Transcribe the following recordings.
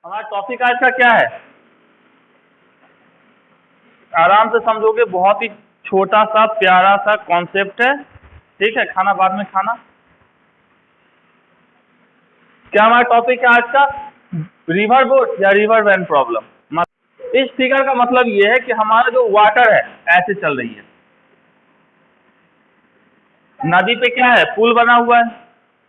हमारा टॉपिक आज का क्या है? आराम से समझोगे, बहुत ही छोटा सा प्यारा सा कॉन्सेप्ट है। ठीक है, खाना बाद में खाना। क्या हमारा टॉपिक है आज का? रिवर बोट या रिवर वैन प्रॉब्लम। इस फिगर का मतलब ये है कि हमारा जो वाटर है ऐसे चल रही है। नदी पे क्या है? पुल बना हुआ है,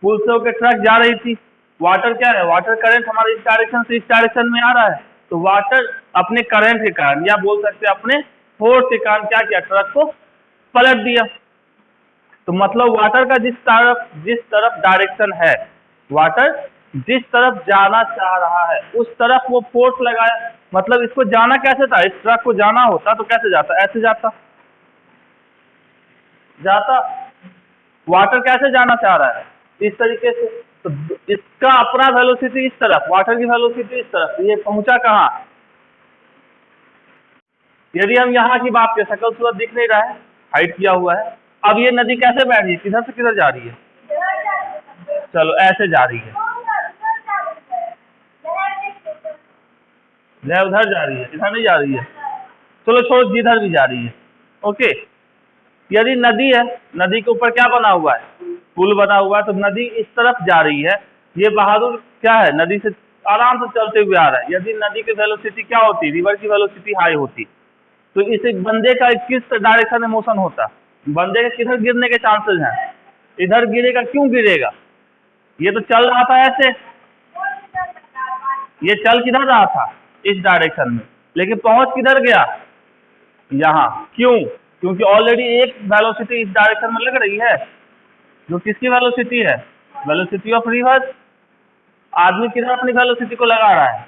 पुल से होकर ट्रक जा रही थी। वाटर क्या है? वाटर करंट हमारे इस डायरेक्शन से इस डायरेक्शन में आ रहा है, तो वाटर अपने करंट के कारण या बोल सकते हैं अपने फोर्स के कारण क्या किया? ट्रक को पलट दिया। तो मतलब वाटर का जिस तरफ डायरेक्शन है, वाटर जिस तरफ जाना चाह रहा है उस तरफ वो फोर्स लगाया। मतलब इसको जाना कैसे था? इस ट्रक को जाना होता तो कैसे जाता? ऐसे जाता। वाटर कैसे जाना चाह रहा है? इस तरीके से। तो इसका अपना वेलोसिटी इस तरफ, वाटर की वेलोसिटी इस तरफ, ये पहुंचा कहाँ? यदि हम यहाँ की बात करें, शकल सूरत दिख नहीं रहा है, हाइट किया हुआ है। अब ये नदी कैसे बह रही है? किधर से किधर जा रही है? चलो ऐसे जा रही है, उधर जा रही है, इधर नहीं जा रही है। चलो छोड़, जिधर भी जा रही है। ओके, यदि नदी है, नदी के ऊपर क्या बना हुआ है? पुल बना हुआ है। तो नदी इस तरफ जा रही है। ये बहादुर क्या है? नदी से आराम से चलते हुए आ रहा है। यदि नदी की वेलोसिटी क्या होती? रिवर की वेलोसिटी हाई होती, तो इस बंदे का किस डायरेक्शन में मोशन होता? बंदे के किधर गिरने के चांसेस हैं? इधर गिरेगा। क्यों गिरेगा? ये तो चल रहा था ऐसे, ये चल किधर रहा था? इस डायरेक्शन में, लेकिन पहुंच किधर गया? यहाँ। क्यों? क्योंकि ऑलरेडी एक वेलोसिटी इस डायरेक्शन में लग रही है, जो किसकी वेलोसिटी है? Velocity of river. आदमी किधर अपनी वेलोसिटी को लगा रहा है?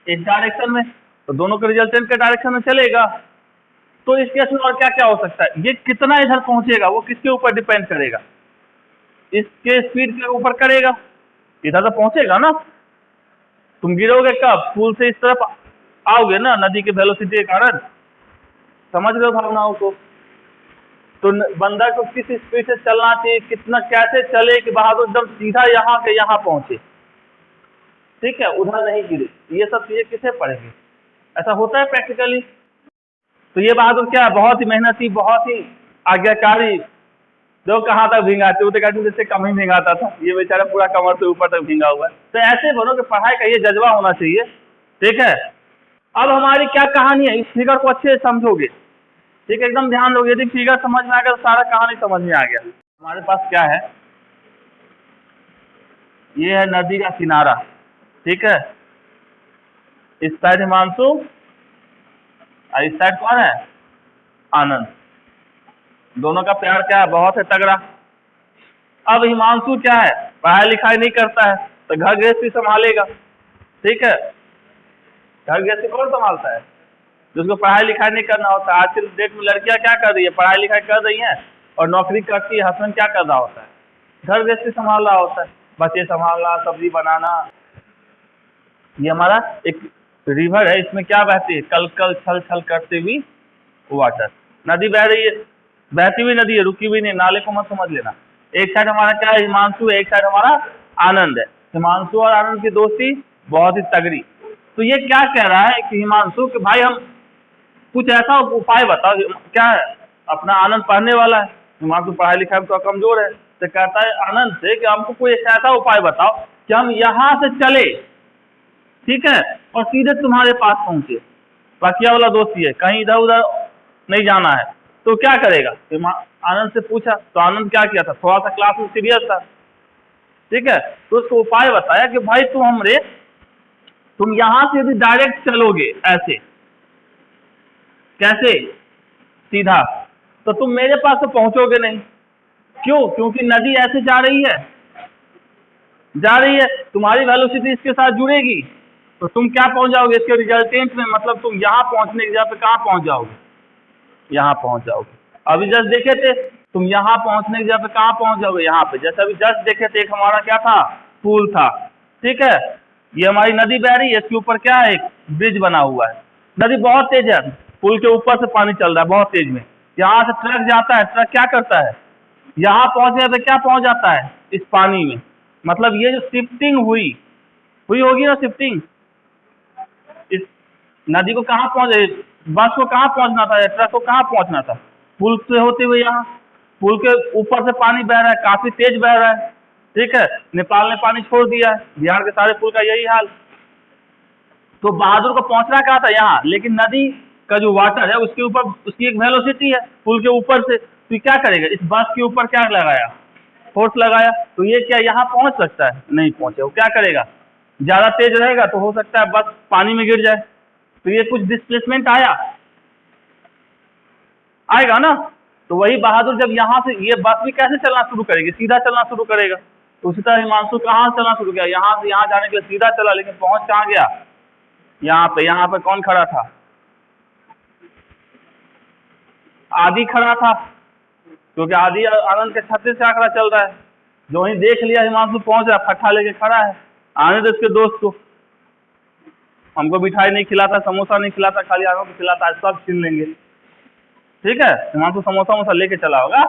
इस डायरेक्शन में, तो दोनों के रिजल्टेंट के डायरेक्शन में चलेगा। तो इस केस में और क्या क्या हो सकता है? ये कितना इधर पहुंचेगा वो किसके ऊपर डिपेंड करेगा? इसके स्पीड के ऊपर करेगा। इधर तो पहुंचेगा ना। तुम गिरोगे कब? पुल से इस तरफ आओगे ना, नदी के वेलोसिटी के कारण। समझ रहे हो भावनाओं को? तो बंदा को किस स्पीड से चलना चाहिए, कितना कैसे चले कि बहादुर एकदम सीधा यहाँ के यहाँ पहुंचे। ठीक है, उधर नहीं गिरे। ये सब चीजें किसे पड़ेंगे? ऐसा होता है प्रैक्टिकली। तो ये बहादुर क्या है? बहुत ही मेहनती, बहुत ही आज्ञाकारी। जो कहाँ तक भींगाते, वो तो कहते जैसे कम ही भींगाता था, ये बेचारा पूरा कमर से ऊपर तक भींगा हुआ है। तो ऐसे बनो कि पढ़ाई का ये जज्बा होना चाहिए। ठीक है, अब हमारी क्या कहानी है? इस फिगर को अच्छे से समझोगे। ठीक है, एकदम ध्यान दोगे। यदि फिगर समझ में आ गया तो सारा कहानी समझ में आ गया। हमारे पास क्या है? ये है नदी का किनारा। ठीक है, इस साइड हिमांशु और इस साइड कौन है? आनंद। दोनों का प्यार क्या है? बहुत है तगड़ा। अब हिमांशु क्या है? पढ़ाई लिखाई नहीं करता है, तो घर गृहस्थी संभालेगा। ठीक है, घर गृहस्थी कौन संभालता है? जिसको पढ़ाई लिखाई नहीं करना होता। आज के डेट में लड़कियां क्या कर रही है? पढ़ाई लिखाई कर रही हैं और नौकरी करती है। हस्बैंड क्या कर रहा होता है? घर गृहस्थी संभाल रहा होता है, बच्चे संभालना, सब्जी बनाना। ये हमारा एक रिवर है, इसमें क्या बहती है? कल कल छल छल करते हुई वाटर। नदी बह रही है, बहती हुई नदी है, रुकी हुई नहीं। नाले को मत समझ लेना। एक साइड हमारा क्या है? हिमांशु है, एक साइड हमारा आनंद है। हिमांशु और आनंद की दोस्ती बहुत ही तगड़ी। तो ये क्या कह रहा है कि हिमांशु कि भाई हम कुछ ऐसा उपाय बताओ। क्या है? अपना आनंद पढ़ने वाला है, हिमांशु पढ़ाई लिखाई में तो कमजोर है। तो कहता है आनंद से कि हमको कोई ऐसा उपाय बताओ कि हम यहाँ से चले, ठीक है, और सीधे तुम्हारे पास पहुंचे। बाकिया वाला दोस्त ये कहीं इधर उधर नहीं जाना है। तो क्या करेगा? आनंद से पूछा, तो आनंद क्या किया था? थोड़ा सा क्लास में सीरियस था। ठीक है, तो उसको उपाय बताया कि भाई तुम यहां से यदि डायरेक्ट चलोगे ऐसे, कैसे? सीधा, तो तुम मेरे पास तो पहुंचोगे नहीं। क्यों? क्योंकि नदी ऐसे जा रही है, तुम्हारी वेलोसिटी इसके साथ जुड़ेगी, तो तुम क्या पहुंच जाओगे? इसके रिजल्टेंट में, मतलब तुम यहाँ पहुंचने की जगह पे कहाँ पहुंच जाओगे? यहाँ पहुंच जाओगे। अभी जस्ट देखे थे, तुम यहाँ पहुंचने की जगह पे कहाँ पहुंच जाओगे? यहाँ पे। जैसे अभी जस्ट देखे थे, एक हमारा क्या था? पुल था। ठीक है, ये हमारी नदी बह रही है, इसके ऊपर क्या है? एक ब्रिज बना हुआ है। नदी बहुत तेज है, पुल के ऊपर से पानी चल रहा है बहुत तेज में। यहाँ से ट्रक जाता है, ट्रक क्या करता है? यहाँ पहुंचने पे क्या पहुंच जाता है? इस पानी में। मतलब ये जो शिफ्टिंग हुई, हुई होगी ना शिफ्टिंग। इस नदी को कहाँ पहुंचे, बस को कहाँ पहुंचना था, ट्रक को कहाँ पहुंचना था, पुल से होते हुए यहाँ। पुल के ऊपर से पानी बह रहा है, काफी तेज बह रहा है, ठीक है। नेपाल ने पानी छोड़ दिया है, बिहार के सारे पुल का यही हाल। तो बहादुर को पहुंचना कहा था यहाँ, लेकिन नदी का जो वाटर है उसके ऊपर उसकी एक वेलोसिटी है पुल के ऊपर से, तो ये क्या करेगा, इस बस के ऊपर क्या लगाया, फोर्स लगाया, तो ये क्या यहाँ पहुंच सकता है, नहीं पहुंचे। वो क्या करेगा, ज्यादा तेज रहेगा तो हो सकता है बस पानी में गिर जाए, तो ये कुछ डिस्प्लेसमेंट आएगा ना। तो वही बहादुर जब यहाँ से, ये बस भी कैसे चलना शुरू करेगी, सीधा चलना शुरू करेगा। तो उसी तरह हिमांशु कहाँ चलना शुरू किया, यहाँ से यहाँ जाने के लिए सीधा चला, लेकिन पहुंच कहाँ गया, यहाँ पे कौन खड़ा था, आदि खड़ा था, क्योंकि आदि आनंद के 36 से आंकड़ा चल रहा है। जो ही देख लिया हिमांशु पहुंच रहा, फट्टा लेके खड़ा है, आने दो उसके दोस्त को, हमको मिठाई नहीं खिलाता, समोसा नहीं खिलाता, खाली आनंद को खिलाता, सब छीन लेंगे, ठीक है। हिमांशु समोसा वोसा लेके चला होगा।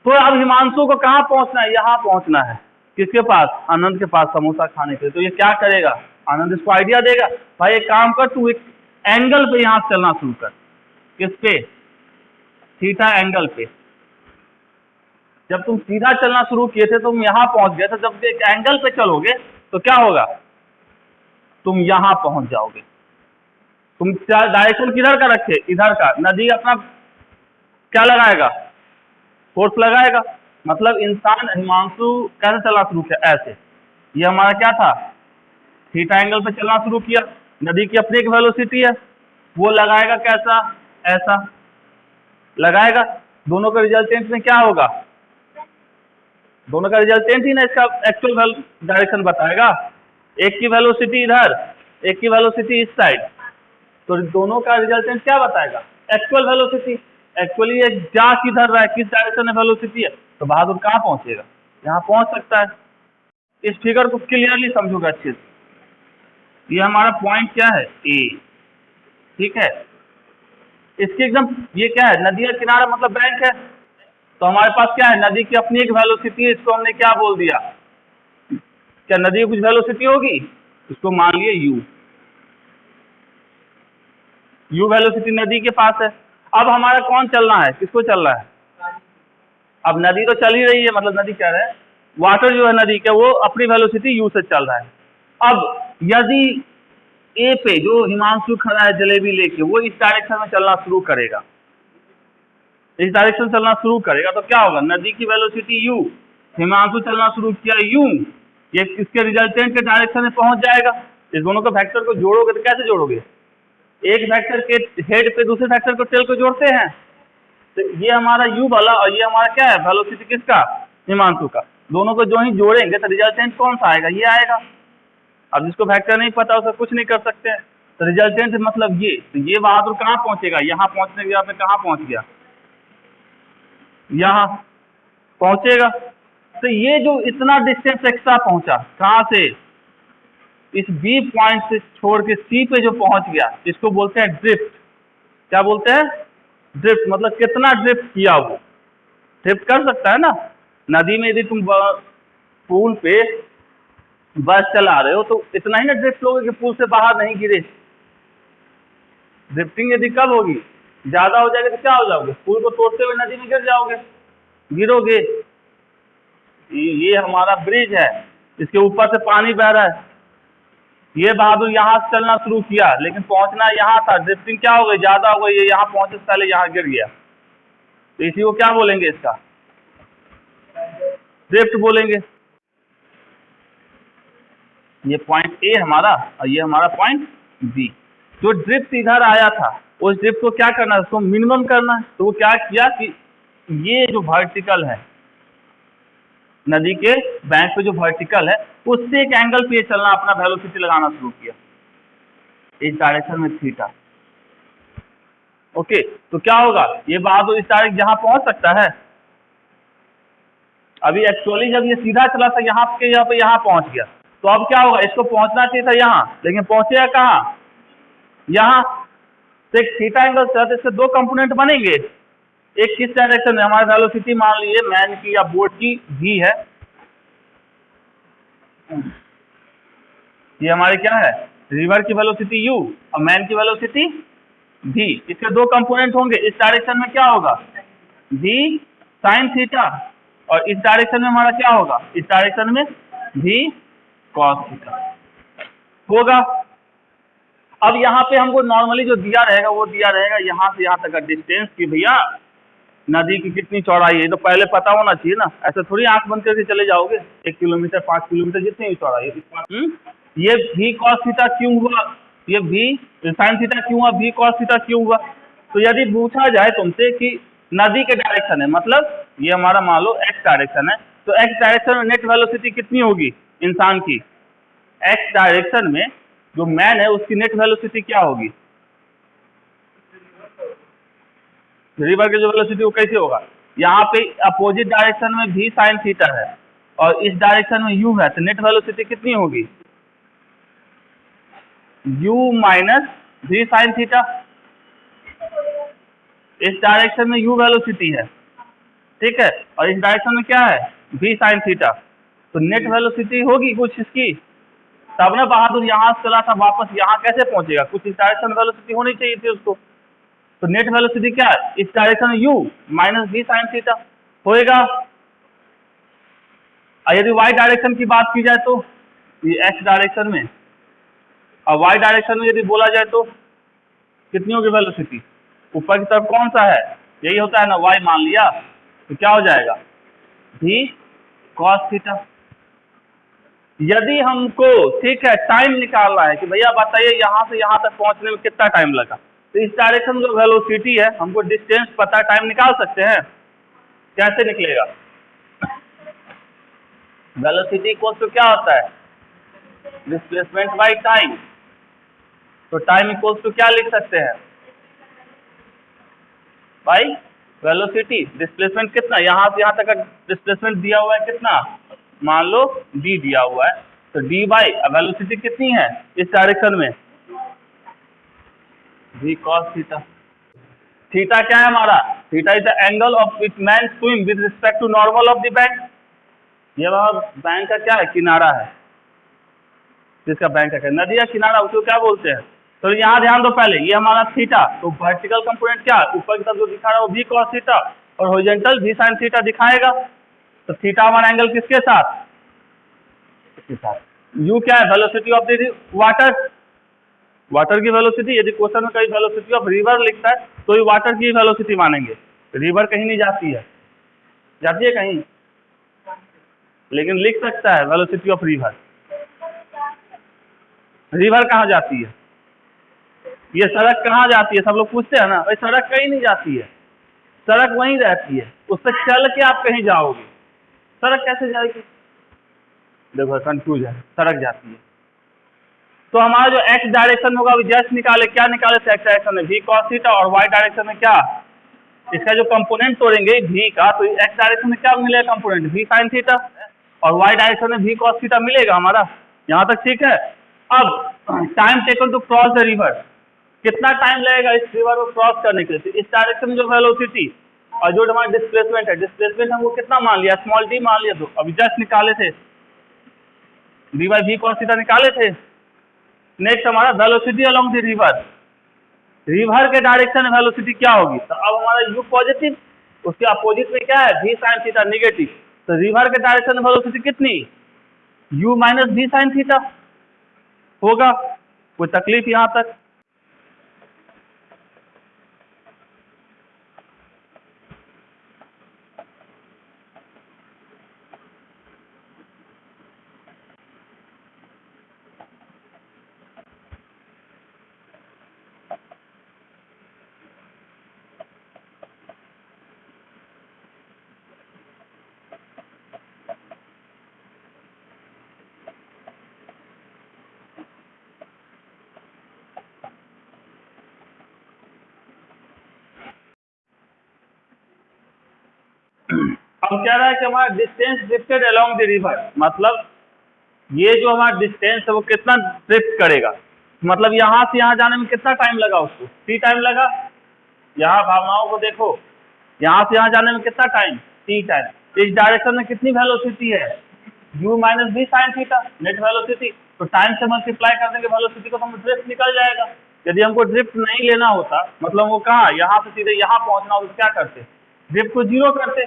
तो अब हिमांशु को कहाँ पहुंचना है, यहाँ पहुंचना है, किसके पास, आनंद के पास, समोसा खाने के लिए। तो ये क्या करेगा, आनंद इसको आइडिया देगा, भाई एक काम कर, तू एक एंगल पे यहाँ चलना शुरू कर, किस पे, थीटा एंगल पे। जब तुम सीधा चलना शुरू किए थे तुम यहाँ पहुंच गए थे, जब एक एंगल पे चलोगे तो क्या होगा, तुम यहाँ पहुंच जाओगे। तुम डायरेक्शन किधर का रखे, इधर का, नदी अपना क्या लगाएगा, फोर्स लगाएगा। मतलब इंसान हिमांशु कैसे चलना शुरू किया, ऐसे, ये हमारा क्या था, थीटा एंगल पे चलना शुरू किया, नदी की अपनी एक वेलोसिटी है, वो लगाएगा कैसा, ऐसा लगाएगा। दोनों का रिजल्टेंट में क्या होगा, दोनों का रिजल्टेंट ही ना इसका एक्चुअल डायरेक्शन बताएगा। एक की वेलोसिटी इधर, एक की वेलोसिटी इस साइड, तो दोनों का रिजल्टेंट क्या बताएगा, एक्चुअल वेलोसिटी। एक्चुअली ये जा किधर रहा है, किस डायरेक्शन में वेलोसिटी है, तो बहादुर कहाँ पहुंचेगा, यहाँ पहुंच सकता है। इस फिगर को क्लियरली समझोगे अच्छे से। ये हमारा पॉइंट क्या है, ए, ठीक है। इसके एकदम, ये क्या है, नदी का किनारा मतलब बैंक है, तो हमारे पास क्या है, नदी की अपनी एक वेलोसिटी है, इसको हमने क्या बोल दिया, क्या नदी की कुछ वेलोसिटी होगी, इसको मान लिए यू वेलोसिटी नदी के पास है। अब हमारा कौन चलना है, किसको चल रहा है, अब नदी तो चल ही रही है, मतलब नदी कह रहे हैं, वाटर जो है नदी का वो अपनी वेलोसिटी यू से चल रहा है। अब यदि ए पे जो हिमांशु खड़ा है जलेबी लेके, वो इस डायरेक्शन में चलना शुरू करेगा, इस डायरेक्शन चलना शुरू करेगा, तो क्या होगा, नदी की वेलोसिटी यू, हिमांशु चलना शुरू किया यू, ये इसके रिजल्टेंट के डायरेक्शन में पहुंच जाएगा। इस दोनों को वेक्टर को जोड़ोगे तो कैसे जोड़ोगे, एक वेक्टर के हेड पे दूसरे वेक्टर को टेल को जोड़ते हैं, तो ये हमारा यू वाला और ये हमारा क्या है, वेलोसिटी किसका, हिमांशु का। दोनों को जो ही जोड़ेंगे तो रिजल्टेंट कौन सा आएगा, ये आएगा। अब जिसको वेक्टर नहीं पता उसका कुछ नहीं कर सकते हैं, तो रिजल्टेंट मतलब ये, तो ये बहादुर कहाँ पहुंचेगा, यहाँ पहुंचने के बाद में कहाँ पहुंच गया, यहाँ पहुंचेगा। तो ये जो इतना डिस्टेंस एक्स्ट्रा पहुंचा, कहाँ से, इस बी पॉइंट से छोड़ के सी पे जो पहुंच गया, इसको बोलते हैं ड्रिफ्ट। क्या बोलते हैं, ड्रिफ्ट। मतलब कितना ड्रिफ्ट किया वो, ड्रिफ्ट कर सकता है ना। नदी में यदि तुम पुल पे बस चला रहे हो तो इतना ही ना ड्रिफ्ट लोगे कि पुल से बाहर नहीं गिरे। ड्रिफ्टिंग यदि कब होगी, ज्यादा हो जाएगा तो क्या हो जाओगे, पुल को तोड़ते हुए नदी में गिर जाओगे, गिरोगे। ये हमारा ब्रिज है, इसके ऊपर से पानी बह रहा है, ये बहादुर यहाँ से चलना शुरू किया, लेकिन पहुंचना यहाँ था, ड्रिफ्टिंग क्या हो गई, ज्यादा हो गई, ये यहाँ पहुंचे से पहले यहाँ गिर गया, तो इसी को क्या बोलेंगे, इसका ड्रिफ्ट बोलेंगे। ये पॉइंट ए हमारा और ये हमारा पॉइंट बी। जो ड्रिफ्ट इधर आया था उस ड्रिफ्ट को क्या करना है, उसको मिनिमम करना है। तो वो क्या किया कि ये जो वर्टिकल है, नदी के बैंक पे जो वर्टिकल है, उससे एक एंगल पे चलना, अपना वेलोसिटी लगाना शुरू किया इस डायरेक्शन में थीटा। ओके, तो क्या होगा, ये बहादुर इस डायरेक्ट यहाँ पहुंच सकता है। अभी एक्चुअली जब ये सीधा चला था यहाँ पे यहाँ पहुंच गया, तो अब क्या होगा, इसको पहुंचना चाहिए था यहाँ, लेकिन पहुंचेगा कहाँ, यहाँ। तो एक थीटा एंगल से इसके दो कंपोनेंट बनेंगे, एक किस डायरेक्शन में, हमारी वेलोसिटी मान लीजिए मैन की या बोट की v है, ये हमारी क्या है, रिवर की वेलोसिटी u और मैन की वेलोसिटी v। इसके दो कंपोनेंट होंगे, इस डायरेक्शन में क्या होगा v sin थीटा और इस डायरेक्शन में हमारा क्या होगा, इस डायरेक्शन में v cos थीटा होगा। अब यहाँ पे हमको नॉर्मली जो दिया रहेगा वो दिया रहेगा यहाँ से यहाँ तक का डिस्टेंस कि भैया नदी की कितनी चौड़ाई है, तो पहले पता होना चाहिए ना, ऐसे थोड़ी आंख बंद करके चले जाओगे 1 किलोमीटर 5 किलोमीटर जितनी भी चौड़ाई है। ये v cos थीटा क्यों हुआ, ये v sin थीटा क्यों हुआ, v cos थीटा क्यों हुआ। तो यदि पूछा जाए तुमसे कि नदी के डायरेक्शन है, मतलब ये हमारा मान लो x डायरेक्शन है, तो x डायरेक्शन में नेट वेलोसिटी कितनी होगी इंसान की, x डायरेक्शन में जो मैन है उसकी नेट वेलोसिटी क्या होगी, रिवर की जो वेलोसिटी वो कैसे होगा, यहाँ पे अपोजिट डायरेक्शन में v sin थीटा है और इस डायरेक्शन में u है, तो नेट वेलोसिटी कितनी होगी u minus v sin theta. इस डायरेक्शन में u वेलोसिटी है, ठीक है, और इस डायरेक्शन में क्या है v sin थीटा, तो नेट वेलोसिटी होगी कुछ इसकी, तब ना बहादुर यहाँ से चला था वापस यहाँ कैसे पहुंचेगा, कुछ इस डायरेक्शन में वेलोसिटी होनी चाहिए थी उसको। तो नेट वेलोसिटी क्या है, इस डायरेक्शन में u minus v sin theta होएगा। और यदि y डायरेक्शन की बात की जाए तो ये x डायरेक्शन में, और y डायरेक्शन में यदि बोला जाए तो कितनी होगी वेलोसिटी, ऊपर की तरफ कौन सा है, यही होता है ना y मान लिया, तो क्या हो जाएगा v cos थीटा। यदि हमको ठीक है टाइम निकालना है कि भैया बताइए यहाँ से यहाँ तक पहुंचने में कितना टाइम लगा, तो इस डायरेक्शन में जो वेलोसिटी है हमको डिस्टेंस पता, टाइम निकाल सकते हैं, कैसे निकलेगा, वेलोसिटी इक्वल टू क्या होता है डिस्प्लेसमेंट बाई टाइम, तो टाइम इक्वल टू क्या लिख सकते हैं बाई वेलोसिटी। डिस्प्लेसमेंट कितना, यहाँ से यहाँ तक का डिस्प्लेसमेंट दिया हुआ है कितना, मान लो d दिया हुआ है, तो d बाई वेलोसिटी कितनी है इस डायरेक्शन में v cos थीटा। थीटा क्या है हमारा, theta is the angle of which man swim with respect to normal of the bank. ये बैंक का क्या है, किनारा है, जिसका बैंक का नदी का किनारा उसको क्या बोलते हैं। तो यहाँ ध्यान दो पहले, ये हमारा थीटा, तो वर्टिकल कंपोनेंट क्या है ऊपर की तरफ जो दिखा रहा है वो v cos थीटा और हॉरिजॉन्टल v sin थीटा दिखाएगा। तो थीटा हमारा एंगल किसके साथ, इसके साथ। u क्या है, velocity of the water, water की वेलोसिटी, यदि क्वेश्चन में कहीं वेलोसिटी ऑफ रिवर लिखता है तो ये वाटर की वेलोसिटी मानेंगे, रिवर कहीं नहीं जाती है, जाती है कहीं, लेकिन लिख सकता है वेलोसिटी ऑफ रिवर। रिवर कहाँ जाती है, ये सड़क कहाँ जाती है, सब लोग पूछते हैं ना, भाई सड़क कहीं नहीं जाती है, सड़क वहीं रहती है, उससे चल के आप कहीं जाओगे, सड़क कैसे जाएगी, देखो कंफ्यूज है, सड़क जाती है। तो हमारा जो x डायरेक्शन होगा वो जस्ट निकाले, क्या निकाले थे x डायरेक्शन में v cos थीटा और y डायरेक्शन में क्या, इसका जो कंपोनेंट तोड़ेंगे v का, तो x डायरेक्शन में क्या मिलेगा कंपोनेंट v sin थीटा और y डायरेक्शन में v cos थीटा मिलेगा हमारा, यहाँ तक ठीक है। अब time taken to cross the river, कितना टाइम लगेगा इस रिवर को क्रॉस करने के लिए, इस डायरेक्शन में जो वेलोसिटी और जो हमारा डिस्प्लेसमेंट है, डिस्प्लेसमेंट हमको कितना मान लिया, स्मॉल d मान लिया, तो अभी जस्ट निकाले थे d by v cos theta निकाले थे। नेक्स्ट हमारा velocity along the river, river के डायरेक्शन में वेलोसिटी क्या होगी, तो अब हमारा u पॉजिटिव, उसके अपोजिट में क्या है v sin थीटा निगेटिव, तो रिवर के डायरेक्शन में वेलोसिटी कितनी u minus v sin theta होगा। कोई तकलीफ यहाँ तक, अब कह रहा है कि हमारा distance drifted along the river, मतलब ये जो हमारा डिस्टेंस है वो कितना ड्रिफ्ट करेगा, मतलब यहाँ से यहाँ जाने में कितना टाइम लगा उसको, t टाइम लगा। यहाँ भावनाओं को देखो, यहाँ से यहाँ जाने में कितना टाइम t टाइम। इस डायरेक्शन में कितनी वेलोसिटी है u minus v sin theta net velocity, तो टाइम से मल्टीप्लाई कर देंगे वेलोसिटी को, तो हम ड्रिफ्ट निकल जाएगा। यदि हमको ड्रिफ्ट नहीं लेना होता, मतलब वो कहाँ यहाँ से सीधे यहाँ पहुंचना होता, तो क्या करते, ड्रिफ्ट को जीरो करते।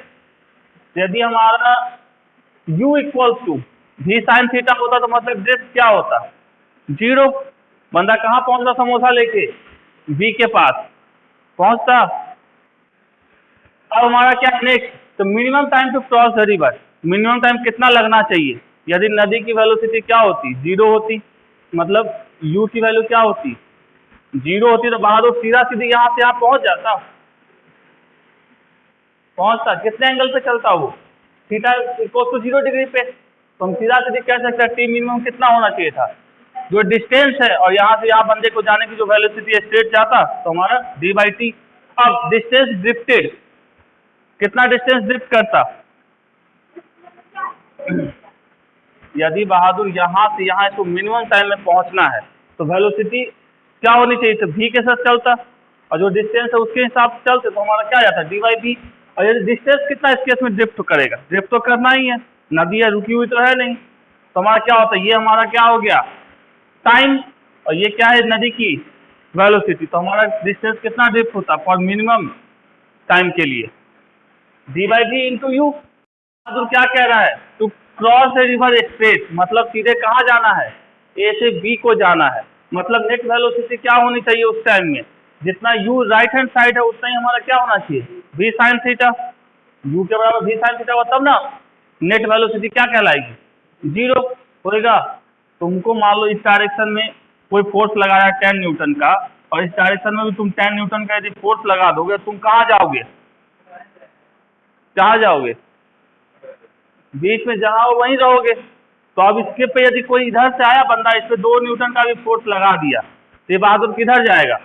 यदि हमारा u equals to v sine theta होता तो मतलब ड्रिफ्ट क्या होता, जीरो। बंदा कहाँ पहुंचता समोसा लेके, v के पास पहुंचता। अब हमारा क्या नेक्स्ट, तो minimum time to cross the river, minimum time कितना लगना चाहिए। यदि नदी की वेलोसिटी क्या होती, जीरो होती, मतलब u की वैल्यू क्या होती, जीरो होती, तो बहादुर सीधा सीधी यहाँ से यहाँ पहुंचता। कितने एंगल पे चलता वो, थीटा इक्वल टू 0 डिग्री पे। तो हम सीधा सीधी कह सकते हैं टी मिनिमम कितना होना चाहिए था, जो डिस्टेंस है और यहाँ से यहाँ बंदे को जाने की जो वेलोसिटी है स्ट्रेट जाता, तो हमारा d/t। अब डिस्टेंस ड्रिफ्टेड, कितना डिस्टेंस ड्रिफ्ट करता, यदि बहादुर यहाँ से यहाँ इसको मिनिमम टाइम में पहुंचना है तो वेलोसिटी क्या होनी चाहिए, तो v के साथ चलता, और जो डिस्टेंस है उसके हिसाब से चलते, तो हमारा क्या जाता है d/v। और यदि डिस्टेंस कितना इस केस में ड्रिफ्ट करेगा, ड्रिफ्ट तो करना ही है, नदी है रुकी हुई तो है नहीं, तो हमारा क्या होता है, ये हमारा क्या हो गया टाइम, और ये क्या है नदी की वेलोसिटी। तो हमारा डिस्टेंस कितना ड्रिफ्ट होता फॉर मिनिमम टाइम के लिए, d/v इंटू यू। तो क्या कह रहा है, to cross a river straight, मतलब सीधे कहाँ जाना है, ए से बी को जाना है, मतलब नेट वेलोसिटी क्या होनी चाहिए उस टाइम में, जितना u राइट हैंड साइड है उतना ही हमारा क्या होना चाहिए, v साइन थीटा। u के बराबर v साइन थीटा हुआ तब ना नेट वेलोसिटी क्या कहलाएगी, जीरो होएगा। तुमको मान लो इस डायरेक्शन में कोई फोर्स लगाया 10 न्यूटन का, और इस डायरेक्शन में भी तुम 10 न्यूटन का यदि फोर्स लगा दोगे, तुम कहाँ जाओगे, कहाँ जाओगे, बीच में जहाँ हो वहीं रहोगे। तो अब इसके पे यदि कोई इधर से आया बंदा, इस पे 2 न्यूटन का भी फोर्स लगा दिया, तो ये बहादुर किधर जाएगा,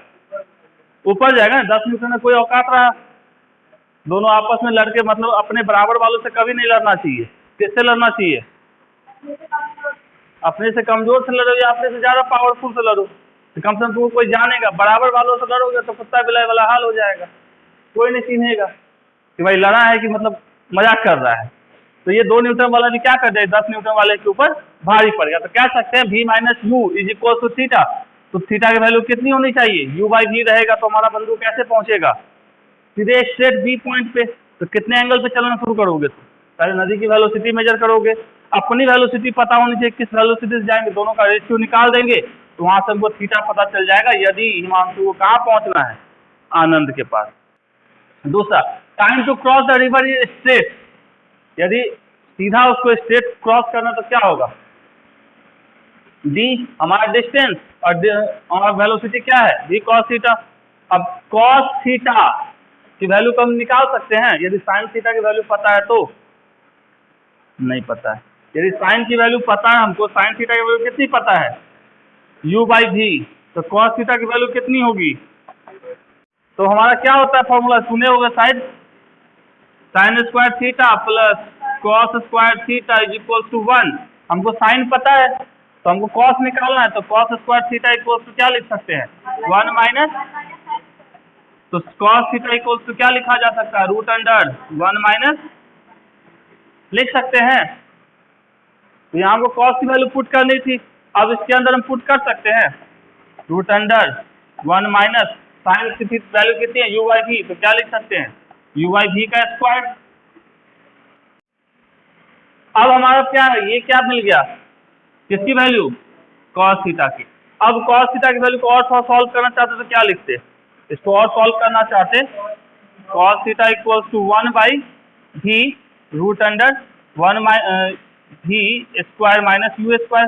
ऊपर जाएगा ना। 10 न्यूटन में कोई औकात रहा, दोनों आपस में लड़के, मतलब अपने बराबर वालों से कभी नहीं लड़ना चाहिए। किससे लड़ना चाहिए, अपने से कमजोर से लड़ो या अपने से ज्यादा पावरफुल से लड़ो, तो कम से कम तुमको कोई जानेगा। बराबर वालों से लड़ोगे तो कुत्ता बिलाई वाला हाल हो जाएगा, कोई नहीं चिन्हेगा कि भाई लड़ा है कि मतलब मजाक कर रहा है। तो ये 2 न्यूटन वाला भी क्या कर जाए, 10 न्यूटन वाले के ऊपर भारी पड़ गया। तो कह सकते हैं v minus u is equal to theta. तो थीटा की वैल्यू कितनी होनी चाहिए, u/v रहेगा, तो हमारा बंदूक कैसे पहुंचेगा, सीधे स्ट्रेट v पॉइंट पे। तो कितने एंगल पे चलना शुरू करोगे, तो पहले नदी की वेलोसिटी मेजर करोगे, अपनी वेलोसिटी पता होनी चाहिए किस वेलोसिटी से जाएंगे, दोनों का रेशियो निकाल देंगे, तो वहां से हमको थीटा पता चल जाएगा। यदि हिमांशु को कहाँ पहुंचना है, आनंद के पास। दूसरा, time to cross the river is straight, यदि सीधा उसको स्ट्रेट क्रॉस करना तो क्या होगा, d हमारा डिस्टेंस और वेलोसिटी क्या है, v cos थीटा। अब cos थीटा की वैल्यू को हम निकाल सकते हैं, यदि sin थीटा की वैल्यू पता है तो, नहीं पता है। यदि sin की वैल्यू पता है हमको, sin थीटा की वैल्यू कितनी पता है, u/v, तो cos थीटा की वैल्यू कितनी होगी। तो हमारा क्या होता है फॉर्मूला, सुने होगा शायद, sin square theta plus cos square theta is equal to 1। हमको sin पता है तो हमको cos निकालना है, तो cos square theta equal to क्या लिख सकते हैं, 1 माइनस, तो cos थीटा इक्वल टू क्या लिखा जा सकता है, √1 माइनस लिख सकते हैं। तो यहाँ हमको cos की वैल्यू पुट करनी थी, अब इसके अंदर हम पुट कर सकते हैं √1 माइनस sin की वैल्यू कितनी है, u/v, तो क्या लिख सकते हैं, u/v का स्क्वायर। अब हमारा क्या है, ये क्या मिल गया, किसकी वैल्यू, cos थीटा की। अब cos थीटा की वैल्यू को और थोड़ा सॉल्व करना चाहते तो क्या लिखते, इसको और सॉल्व करना चाहते, cos theta equals to 1/v √1 v square minus u square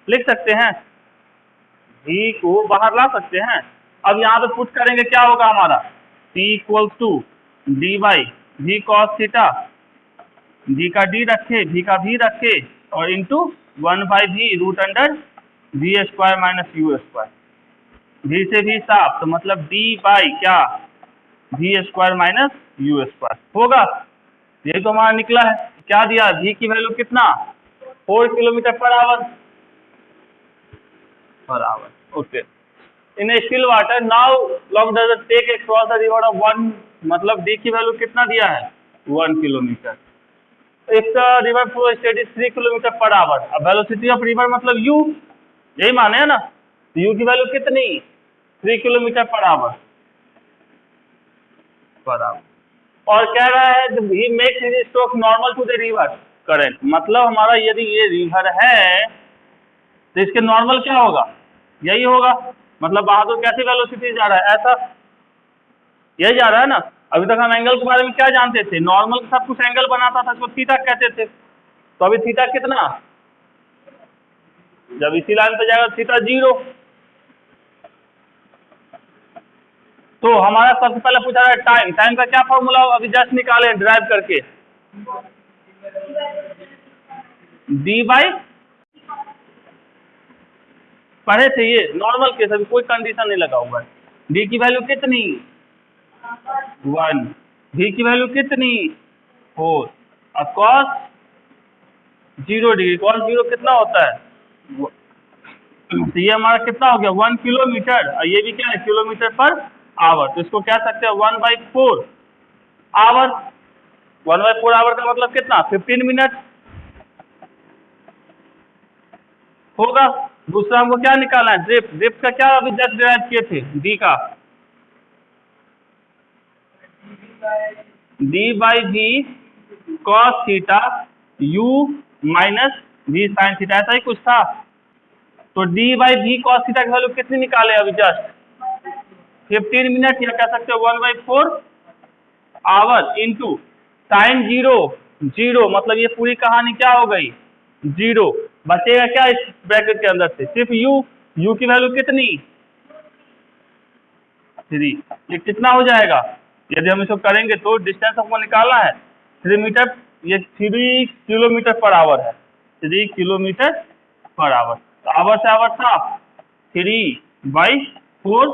लिख सकते हैं, v को बाहर ला सकते हैं। अब यहाँ पे पुट करेंगे, क्या होगा हमारा, t equals to d/v cos theta, d का d रखे, v का v रखे, और into 1/v √v square minus u square, v से v साफ, तो मतलब d बाई क्या, v square minus u square होगा। ये तो हमारा निकला है, क्या दिया, v की वैल्यू कितना, 4 kilometre per hour, okay. In still water now long does take across the river of 1, मतलब d की वैल्यू कितना दिया है, 1 किलोमीटर। एक river flow state is 3 kilometre per our. अब वेलोसिटी ऑफ रिवर मतलब यू, यही माने है ना, तो यू की वैल्यू कितनी, 3 किलोमीटर पर आवर। और कह रहा है he makes his stroke normal to the river current, मतलब हमारा यदि ये रिवर है तो इसके नॉर्मल क्या होगा, यही होगा। मतलब बहादुर कैसी वेलोसिटी जा रहा है, ऐसा, यही जा रहा है ना। अभी तक हम एंगल के बारे में क्या जानते थे, नॉर्मल के साथ कुछ एंगल बनाता था, इसको थीटा कहते थे। तो अभी थीटा कितना, जब इसी लाइन पे जाएगा थीटा 0। तो हमारा सबसे पहले पूछा है टाइम, टाइम का क्या फॉर्मूला अभी जस्ट निकाले ड्राइव करके, डी बाई, पढ़े थे ये नॉर्मल केस, अभी कोई कंडीशन नहीं लगा हुआ है। डी की वैल्यू कितनी, 1, वी की वैल्यू कितनी, 4, और कॉस 0 डिग्री, कॉस 0 कितना होता है, तो ये हमारा कितना हो गया 1 किलोमीटर, और ये भी क्या है किलोमीटर पर आवर। तो इसको कह सकते हैं 1/4 आवर। 1/4 आवर का मतलब कितना, 15 मिनट होगा। दूसरा हमको क्या निकालना है, ड्रिफ्ट, ड्रिफ्ट का क्या अभी जस्ट डिराइव किए थे, डी का, d by v cos theta u minus v sine theta, ऐसा ही कुछ था। तो d by v cos theta की वैल्यू कितनी निकाले अभी जस्ट, 15 मिनट, या कह सकते हो 1/4 आवर इंटू साइन 0 मतलब ये पूरी कहानी क्या हो गई 0, बचेगा क्या इस ब्रैकेट के अंदर से, सिर्फ यू की वैल्यू कितनी 3। ये कितना हो जाएगा, यदि हम इसको करेंगे तो डिस्टेंस हमको निकालना है 3 मीटर, ये 3 किलोमीटर पर आवर है, 3 किलोमीटर पर आवर। तो आवर से आवर था 3/4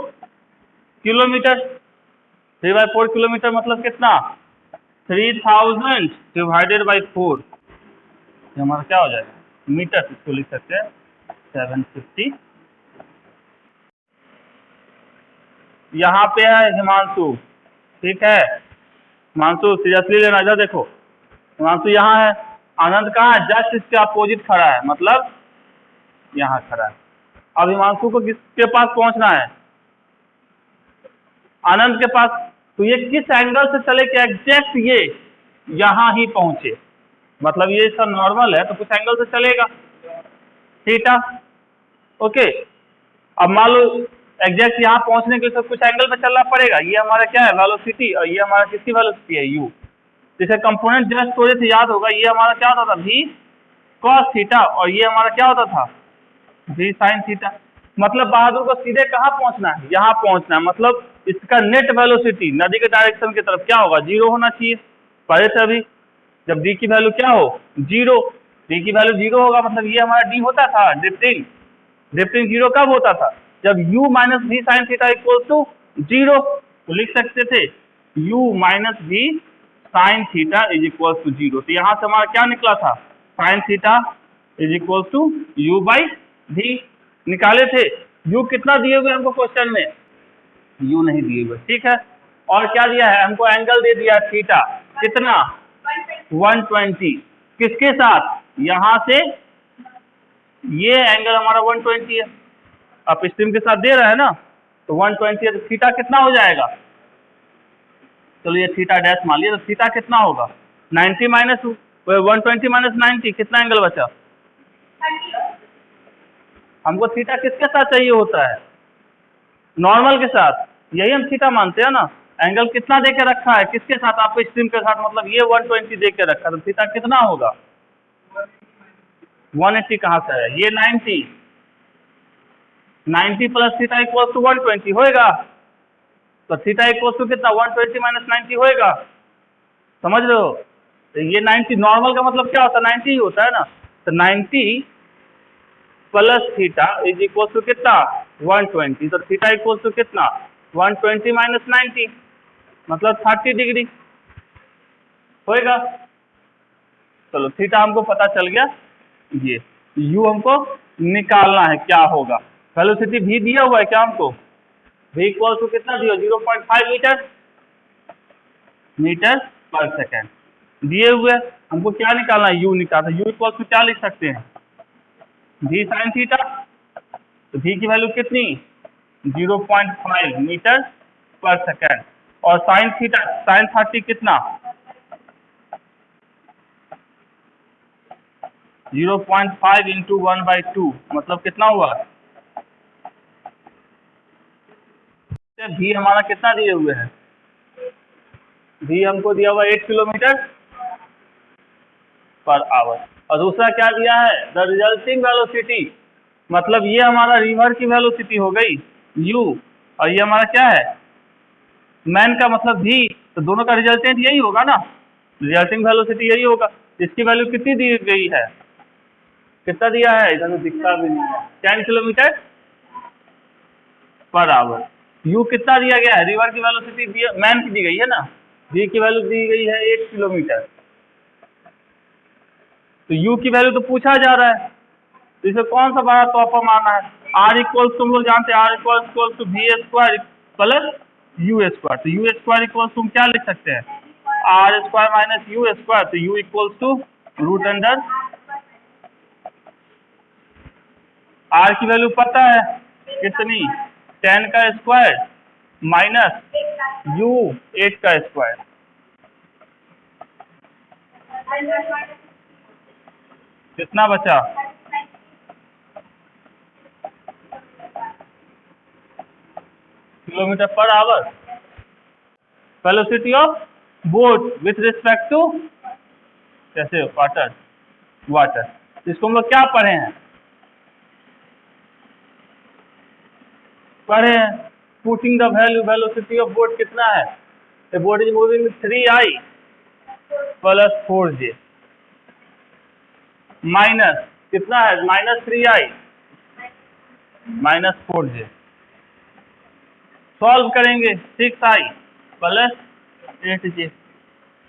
किलोमीटर, 3/4 किलोमीटर मतलब कितना 3000 डिवाइडेड बाई 4, हमारा क्या हो जाएगा मीटर, इसको लिख सकते हैं 750। यहाँ पे है हिमांशु, ठीक है हिमांशु सीरियसली लेना, इधर देखो हिमांशु यहाँ है, आनंद कहाँ है, जस्ट इसके अपोजिट खड़ा है, मतलब यहाँ खड़ा है। अब हिमांशु को किसके पास पहुंचना है, आनंद के पास। तो ये किस एंगल से चले कि एग्जैक्ट ये यहाँ ही पहुंचे, मतलब ये सब नॉर्मल है तो कुछ एंगल से चलेगा थीटा, ओके। अब मान लो एग्जैक्ट यहाँ पहुंचने के लिए कुछ एंगल पे चलना पड़ेगा, ये हमारा क्या है वेलोसिटी, और ये हमारा किसकी वेलोसिटी है यू। जैसे कंपोनेंट जस्ट थोड़े से याद होगा, ये हमारा क्या होता था वी कॉस थीटा, और ये हमारा क्या होता था वी साइन थीटा। मतलब बहादुर को सीधे कहाँ पहुंचना है, यहाँ पहुंचना है, मतलब इसका नेट वेलोसिटी नदी के डायरेक्शन की तरफ क्या होगा 0 होना चाहिए। पहले से अभी जब डी की वैल्यू क्या हो 0, डी की वैल्यू 0 होगा, मतलब ये हमारा डी होता था ड्रिफ्टिंग, ड्रिफ्टिंग 0 कब होता था, जब u minus v sine theta equal to 0। तो लिख सकते थे u minus v sine theta is equal to 0। तो यहाँ से हमारा क्या निकला था sine theta is equal to u by v निकाले थे। u कितना दिए हुए हमको क्वेश्चन में, u नहीं दिए हुए, ठीक है। और क्या दिया है हमको, एंगल दे दिया थीटा कितना 120, किसके साथ, यहाँ से ये एंगल हमारा 120 है, अब स्ट्रीम के साथ दे रहा है ना, तो 120 है, तो थीटा कितना हो जाएगा, चलो ये थीटा डैश मान लिया, तो थीटा कितना होगा 90 माइनस 120 माइनस 90, कितना एंगल बचा, हमको थीटा किसके साथ चाहिए होता है नॉर्मल के साथ, यही हम थीटा मानते हैं ना। एंगल कितना दे के रखा है किसके साथ, आपको स्ट्रीम के साथ, मतलब ये 120 दे के रखा है, तो थीटा कितना होगा 180 कहाँ से आया, ये 90 प्लस थीटा इक्वल टू 120 होएगा, तो थीटा इक्वल टू कितना 120 माइनस 90 होएगा, समझ रहे हो। तो ये 90 नॉर्मल का मतलब क्या होता है 90 ही होता है ना, तो 90 plus theta is equal to कितना 120, तो थीटा इक्वल टू कितना 120 माइनस 90 मतलब 30 डिग्री होएगा। चलो थीटा हमको पता चल गया, ये u हमको निकालना है क्या होगा, वेलोसिटी v दिया हुआ है क्या हमको, v इक्वल टू कितना दिया 0.5 मीटर पर सेकेंड, दिए हुए हमको क्या निकालना है, यू निकालना। यू इक्वल टू क्या लिख सकते हैं, v साइन थीटा। तो v की वैल्यू कितनी, 0.5 मीटर पर सेकेंड। और साइन थीटा, साइन 30 कितना, 0.5 इंटू 1/2 मतलब कितना हुआ। v हमारा कितना दिए हुए है, v हमको दिया हुआ 8 किलोमीटर पर आवर। और दूसरा क्या दिया है, द रिजल्टिंग वेलोसिटी, मतलब ये हमारा रिवर की वेलोसिटी हो गई u, और ये हमारा क्या है, मैन का मतलब v। तो दोनों का रिजल्टेंट यही होगा ना, रिजल्टिंग वेलोसिटी यही होगा। इसकी वैल्यू कितनी दी गई है, कितना दिया है, इधर तो दिखता भी नहीं है, 10 किलोमीटर पर आवर। u कितना दिया गया है, रिवर की वेलोसिटी मैन की दी गई है ना, v की वैल्यू दी गई है 8 किलोमीटर। तो u की वैल्यू तो पूछा जा रहा है, तो इसे कौन सा बड़ा तोहफा मारना है। r इक्वल्स तुम लोग जानते हैं, r equals to v square plus u square. तो यू स्क्वायर इक्वल्स तुम क्या लिख सकते हैं, r square minus u square. तो u equals to root under, r की वैल्यू पता है कितनी, 10 का स्क्वायर माइनस यू 8 का स्क्वायर। कितना बचा, kilometre per hour. Velocity of boat with respect to कैसे, वाटर। इसको हम लोग क्या पढ़े हैं, putting the value, velocity of boat कितना है, the boat is moving 3i plus 4j minus कितना है, minus 3i minus 4j। Solve करेंगे 6i plus 8j,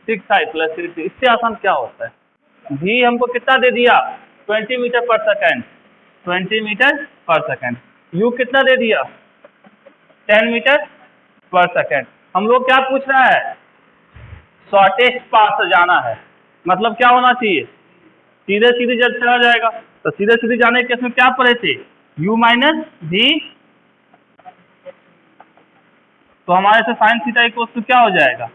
6i plus 8j। इससे आसान क्या होता है, v हमको कितना दे दिया, 20 मीटर पर सेकेंड, 20 मीटर पर सेकेंड। u कितना दे दिया, 10 मीटर पर सेकेंड। हम लोग क्या पूछ रहा है, शॉर्टेस्ट पाथ जाना है, मतलब क्या होना चाहिए, सीधे सीधे जब चला जाएगा। तो सीधे सीधे जाने के केस में क्या पढ़े थे, u माइनस v। तो हमारे से साइन थीटा इक्वल टू क्या हो जाएगा,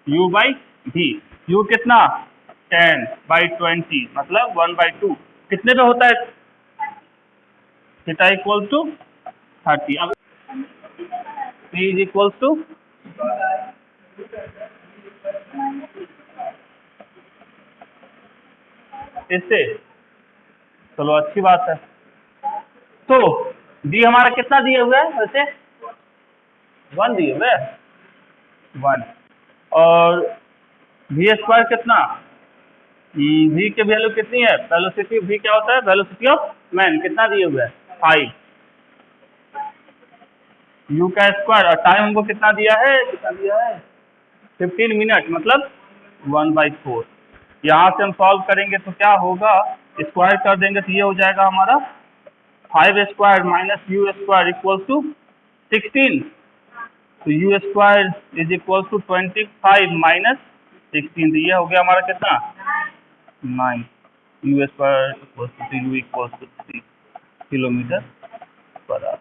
u बाई v। u कितना 10/20 मतलब 1/2, कितने पे होता है, थीटा इक्वल टू 30। अब p इज इक्वल टू, इससे चलो अच्छी बात है। तो d हमारा कितना दिए हुए है वैसे, 1 दिए हुए, 1। और v स्क्वायर कितना, v की वैल्यू कितनी है, वेलोसिटी v क्या होता है, वेलोसिटी ऑफ मैन कितना दिए हुए है 5, u का स्क्वायर। और टाइम हमको कितना दिया है, 15 मिनट मतलब 1/4। यहाँ से हम सॉल्व करेंगे तो क्या होगा, स्क्वायर कर देंगे तो ये हो जाएगा हमारा 5 square minus u square equal to 16। तो u square is equal to 25 minus 16। तो ये हो गया हमारा कितना 9, u square equal to u equal to 3 kilometre per our.